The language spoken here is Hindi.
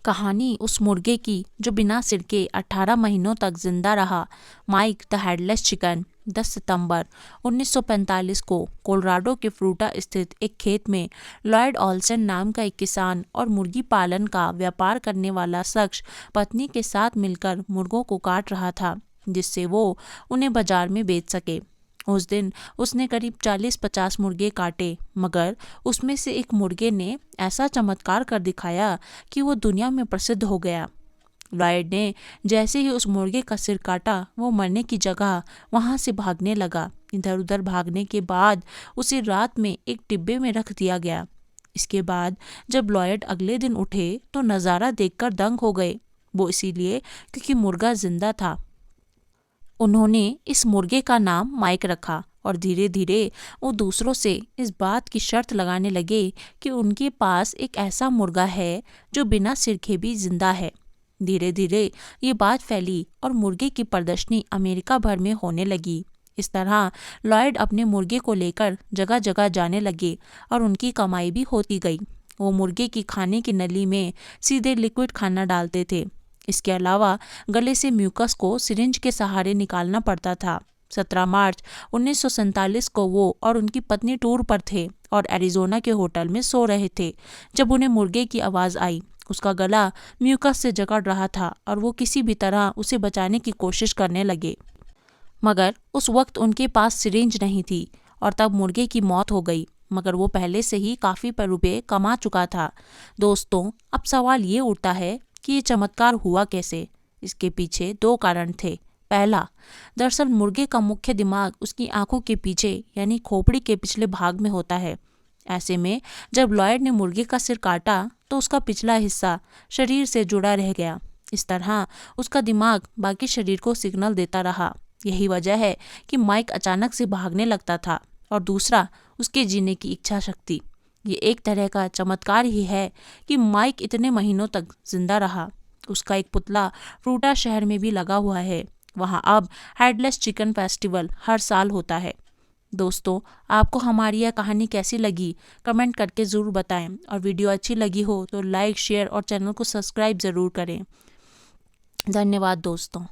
कहानी उस मुर्गे की जो बिना सिर के 18 महीनों तक जिंदा रहा। माइक द हेडलेस चिकन 10 सितंबर 1945 को कोलोराडो के फ्रूटा स्थित एक खेत में लॉयड ऑल्सन नाम का एक किसान और मुर्गी पालन का व्यापार करने वाला शख्स पत्नी के साथ मिलकर मुर्गों को काट रहा था, जिससे वो उन्हें बाजार में बेच सके। उस दिन उसने करीब 40-50 मुर्गे काटे, मगर उसमें से एक मुर्गे ने ऐसा चमत्कार कर दिखाया कि वो दुनिया में प्रसिद्ध हो गया। लॉयड ने जैसे ही उस मुर्गे का सिर काटा, वो मरने की जगह वहां से भागने लगा। इधर उधर भागने के बाद उसे रात में एक डिब्बे में रख दिया गया। इसके बाद जब लॉयड अगले दिन उठे तो नज़ारा देखकर दंग हो गए। वो इसीलिए क्योंकि मुर्गा जिंदा था। उन्होंने इस मुर्गे का नाम माइक रखा और धीरे धीरे वो दूसरों से इस बात की शर्त लगाने लगे कि उनके पास एक ऐसा मुर्गा है जो बिना सिर के भी जिंदा है। धीरे धीरे ये बात फैली और मुर्गे की प्रदर्शनी अमेरिका भर में होने लगी। इस तरह लॉयड अपने मुर्गे को लेकर जगह जगह जाने लगे और उनकी कमाई भी होती गई। वो मुर्गे की खाने की नली में सीधे लिक्विड खाना डालते थे। इसके अलावा गले से म्यूकस को सिरिंज के सहारे निकालना पड़ता था। 17 मार्च 1947 को वो और उनकी पत्नी टूर पर थे और एरिजोना के होटल में सो रहे थे जब उन्हें मुर्गे की आवाज़ आई। उसका गला म्यूकस से जकड़ रहा था और वो किसी भी तरह उसे बचाने की कोशिश करने लगे, मगर उस वक्त उनके पास सिरिंज नहीं थी और तब मुर्गे की मौत हो गई। मगर वो पहले से ही काफ़ी रुपये कमा चुका था। दोस्तों, अब सवाल ये उठता है कि ये चमत्कार हुआ कैसे। इसके पीछे 2 कारण थे। पहला, दरअसल मुर्गे का मुख्य दिमाग उसकी आंखों के पीछे यानी खोपड़ी के पिछले भाग में होता है। ऐसे में जब लॉयड ने मुर्गे का सिर काटा तो उसका पिछला हिस्सा शरीर से जुड़ा रह गया। इस तरह उसका दिमाग बाकी शरीर को सिग्नल देता रहा। यही वजह है कि माइक अचानक से भागने लगता था। और दूसरा, उसके जीने की इच्छा शक्ति। ये एक तरह का चमत्कार ही है कि माइक इतने महीनों तक जिंदा रहा। उसका एक पुतला फ्रूटा शहर में भी लगा हुआ है। वहाँ अब हेडलेस चिकन फेस्टिवल हर साल होता है। दोस्तों, आपको हमारी यह कहानी कैसी लगी कमेंट करके ज़रूर बताएं और वीडियो अच्छी लगी हो तो लाइक, शेयर और चैनल को सब्सक्राइब ज़रूर करें। धन्यवाद दोस्तों।